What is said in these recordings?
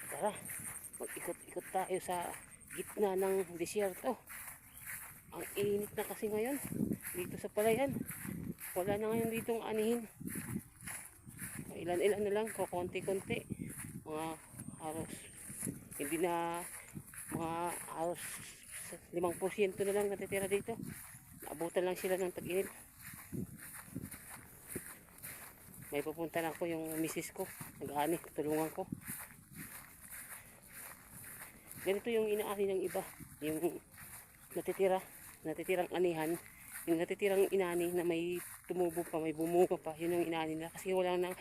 Tara, mag-ikot-ikot tayo sa gitna ng disyerto. Ang init na kasi ngayon dito sa palayan. Wala na ngayon ditong anihin. Ilan-ilan na lang, konti-konti. Mga halos, hindi na, mga halos 5% na lang natitira dito. Naabutan lang sila ng tag-init. May pupunta lang ko yung misis ko, nag-ani, tulungan ko. Ganito yung inaani ng iba, yung natitirang anihan, yung natitirang inani na may tumubo pa, may bumuga pa, yun yung inani nila. Kasi wala na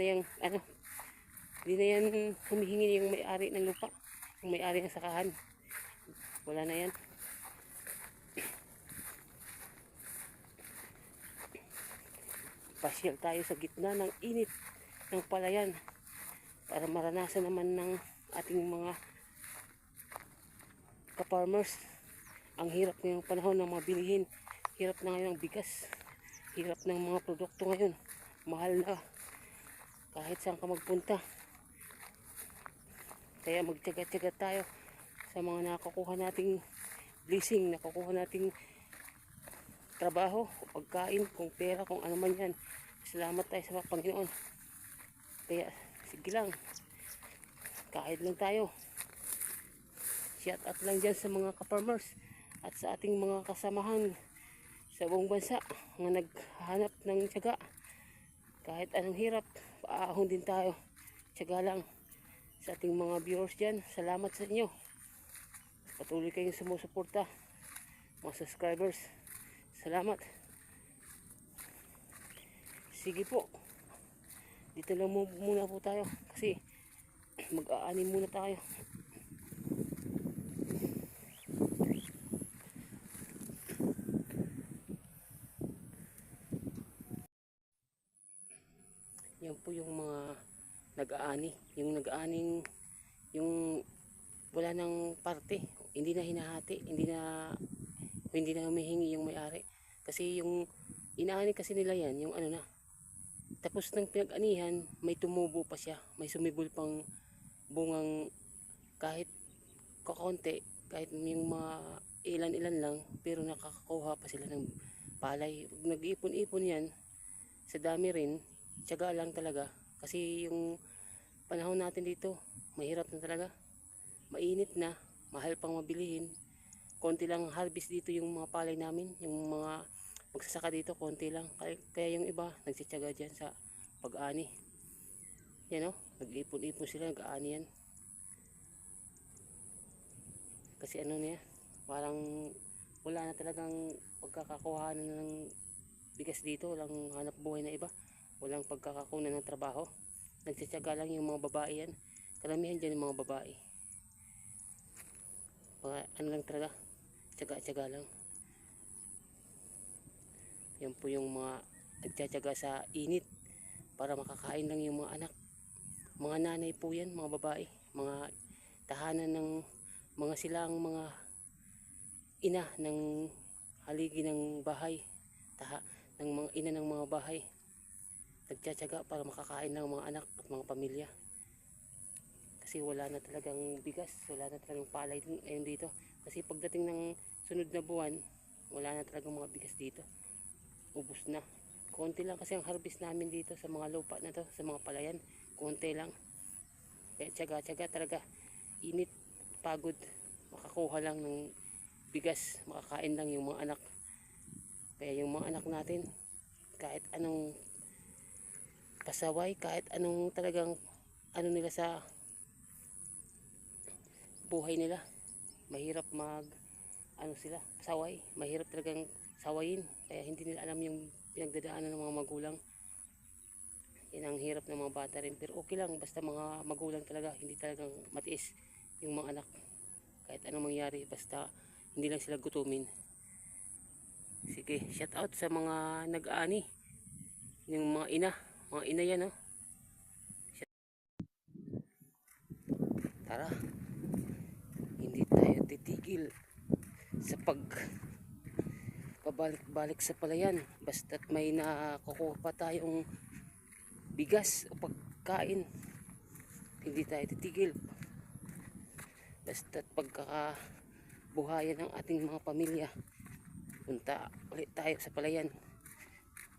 yung ano, hindi na yan humihingi yung may-ari ng lupa, yung may-ari ng sakahan. Wala na yan. Pasyal tayo sa gitna ng init ng palayan para maranasan naman ng ating mga ka-farmers ang hirap ngayong panahon ng mga bilihin. Hirap na ngayon ng bigas, hirap ng mga produkto ngayon, mahal na kahit saan ka magpunta. Kaya magtiyaga-tiyaga tayo sa mga nakukuha nating blessing, nakukuha nating trabaho, pagkain, kung pera, kung ano man yan. Salamat tayo sa Panginoon. Kaya sige lang, kahit lang tayo. Shout out lang dyan sa mga ka-farmers at sa ating mga kasamahan sa buong bansa na naghahanap ng tiyaga. Kahit anong hirap, paahon din tayo. Tiyaga lang. Sa ating mga viewers dyan, salamat sa inyo. Patuloy kayong sumusuporta. Mga subscribers, salamat. Sige po. Dito lang muna po tayo kasi mag-aani muna tayo. Yan po yung mga nag-aani, yung nag-aaning, yung wala nang parte, hindi na hinahati, hindi na humihingi yung may-ari. Kasi yung inaani kasi nila yan, yung ano na, tapos ng pinag-anihan, may tumubo pa siya, may sumibol pang bungang kahit kakaunti, kahit yung mga ilan-ilan lang, pero nakakakuha pa sila ng palay. Nag-iipon-ipon yan, sa dami rin, tiyaga lang talaga. Kasi yung panahon natin dito, mahirap na talaga. Mainit na, mahal pang mabilihin. Konti lang harvest dito yung mga palay namin, yung mga magsasaka dito, konti lang. Kaya yung iba, nagsityaga dyan sa pag-ani. Yan o, nag-ipon-ipon sila, nag-aani yan. Kasi ano niya, parang wala na talagang pagkakakuhanan ng bigas dito, walang hanap buhay na iba, walang pagkakakunan ng trabaho. Nagsityaga lang yung mga babae yan, karamihan dyan yung mga babae. Ano lang talaga, tyaga-tyaga lang. Yan po yung mga nagtsatsaga sa init para makakain lang yung mga anak. Mga nanay po yan, mga babae, mga tahanan ng mga silang mga ina ng haligi ng bahay, ng mga ina ng mga bahay. Nagtsatsaga para makakain ng mga anak at mga pamilya. Kasi wala na talagang bigas, wala na talagang palay ngayon dito. Kasi pagdating ng sunod na buwan, wala na talagang mga bigas dito. Ubus na. Konti lang kasi ang harvest namin dito sa mga lupa na to, sa mga palayan. Konti lang. Kaya tsaga-tsaga talaga. Init, pagod. Makakuha lang ng bigas, makakain lang yung mga anak. Kaya yung mga anak natin, kahit anong pasaway, kahit anong talagang ano nila sa buhay nila, mahirap ano sila, saway, mahirap talagang sawayin, kaya hindi nila alam yung pinagdadaanan ng mga magulang. Yan ang hirap ng mga bata rin, pero okay lang, basta mga magulang talaga, hindi talagang matiis yung mga anak, kahit anong mangyari, basta hindi lang sila gutumin. Sige, shout out sa mga nag-aani, yung mga ina yan, oh. Tara, hindi tayo titigil sa pabalik-balik sa palayan, basta't may nakukuha pa tayong bigas o pagkain. hindi tayo titigil. Basta't pagkakabuhayan ng ating mga pamilya, punta ulit tayo sa palayan.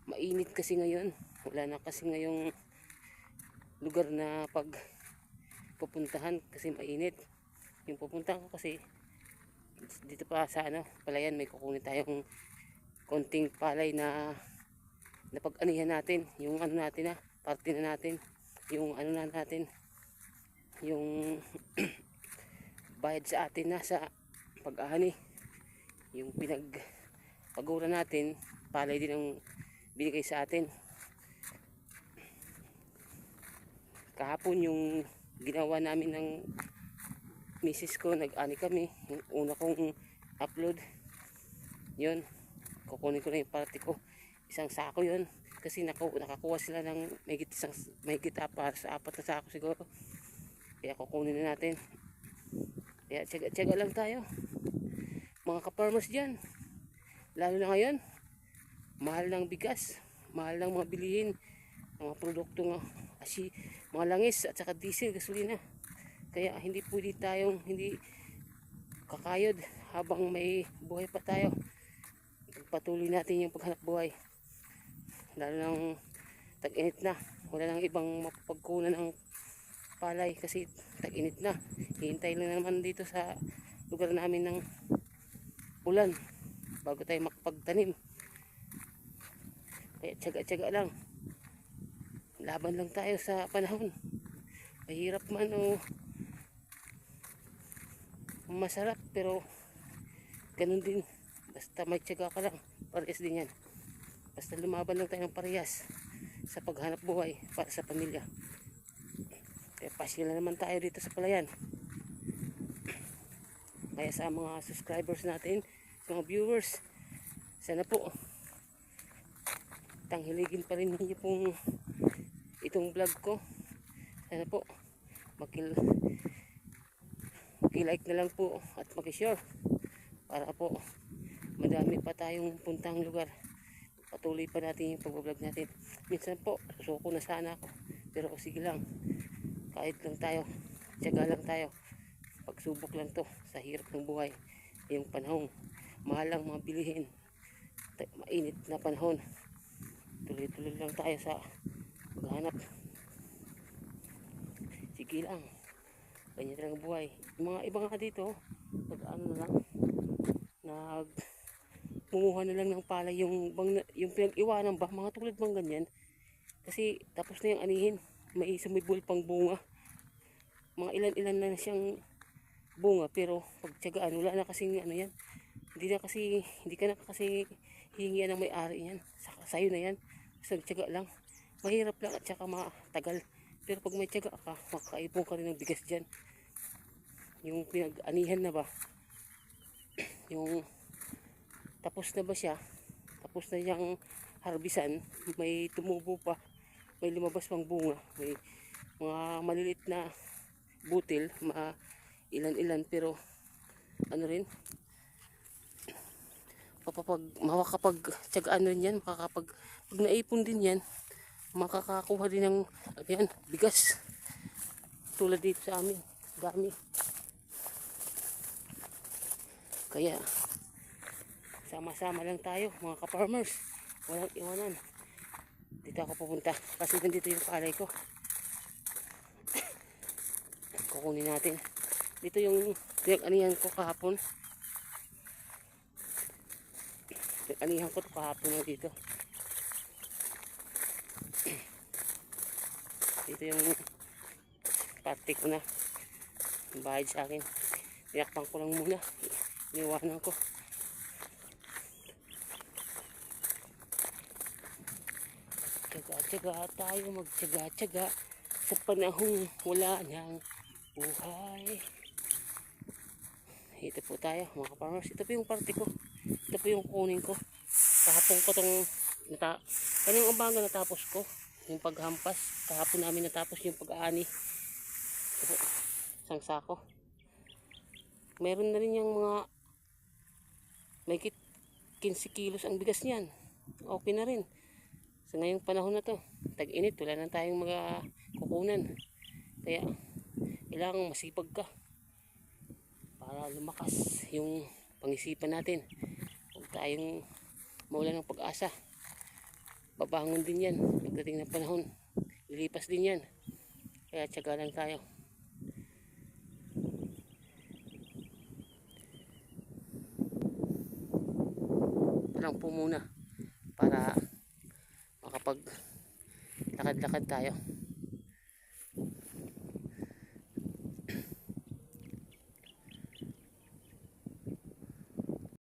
Mainit kasi ngayon, wala na kasi ngayong lugar na pag pupuntahan kasi mainit. Yung pupuntahan ko kasi dito pa sa palayan, may kukunin tayong konting palay na napag-anihan natin, yung natin parte na natin, yung natin, yung bayad sa atin na sa pag-aani, yung pinagpagura natin, palay din ang binigay sa atin. Kahapon yung ginawa namin ng misis ko, nag-ani kami, yung una kong upload, yun, kukunin ko na yung parte ko, isang sako yun, kasi nakakuha sila ng may apat na sako siguro, kaya kukunin na natin. Kaya tiyaga lang tayo mga ka-farmers dyan, lalo na ngayon mahal ng bigas, mahal ng mga bilihin, mga produkto nga kasi mga langis at saka diesel, gasolina. Kaya hindi pwede tayong hindi kakayod habang may buhay pa tayo. Patuloy natin yung paghanap buhay, lalo ng tag-init na, wala nang ibang mapapagkunan ng palay kasi tag-init na. Hihintay lang naman dito sa lugar namin ng ulan bago tayo makapagtanim. Kaya tiyaga-tiyaga lang, laban lang tayo sa panahon, mahirap man o masarap, pero ganun din, basta may tiyaga ka lang, parehas din yan. Basta lumaban lang tayo ng parehas sa paghanap buhay para sa pamilya. Kaya pasyal na naman tayo dito sa palayan. Kaya sa mga subscribers natin, sa mga viewers, sana po tanghiligin pa rin niyo pong itong vlog ko. Sana po maki-like na lang po at maki-share para po madami pa tayong puntang lugar. Patuloy pa natin yung pag-vlog natin. Minsan po susuko na sana ako, pero sige lang, kahit lang tayo, tiyaga lang tayo, pagsubok lang to sa hirap ng buhay. Yung panahon mahal ang mga bilihin, mainit na panahon, tuloy-tuloy lang tayo sa paghanap. Sige lang, ganyan lang buhay. Yung mga iba nga dito, munguha na lang ng palay, yung pinag-iwanan ba, mga tulad bang ganyan, kasi tapos na yung anihin, may sumibol pang bunga, mga ilan-ilan na siyang bunga, pero pagtiyagaan, wala na kasing yan, hindi ka na kasi hihingian ng may-ari yan, sa'yo na yan, basta tiyaga lang, mahirap lang at saka matagal, pero pag may tiyaga ka, makakaipon ka rin ng bigas dyan. Yung pinag-anihan na ba, yung tapos na ba siya, tapos na yung harbisan, may tumubo pa, may lumabas pang bunga, may mga maliliit na butil, ilan-ilan, pero rin, makakapag-tiyagaan rin yan, pag naipon din yan, makakakuha din ng bigas, tulad dito sa amin, dami. Kaya sama-sama lang tayo mga ka-farmers, walang iwanan. Dito ako pupunta kasi nandito yung palay ko, kukunin natin. Dito yung pinag-anihan ko kahapon, pinag-anihan ko kahapon na dito. Dito yung parte ko na bayad sa akin, tinakpan ko lang muna, iniwanan ko. Tiyaga-tiyaga tayo, magtiyaga-tiyaga sa panahong wala nang buhay. Ito po tayo mga farmers, ito po yung parte ko, ito po yung kunin ko. Kahapon ko itong kanyang umaga natapos ko yung paghampas, kahapon namin natapos yung pag-aani. Ito po, isang sako. Meron na rin yung mga may 15 kilos ang bigas niyan, okay na rin. Sa ngayong panahon na to, tag-init, wala na tayong mga kukunan. Kaya kailangan masipag ka para lumakas yung pangisipan natin. Huwag tayong mawala ng pag-asa. Babangon din yan pagdating ng panahon, lilipas din yan, kaya tiyaga lang tayo. Ito lang po muna para makapag lakad-lakad tayo.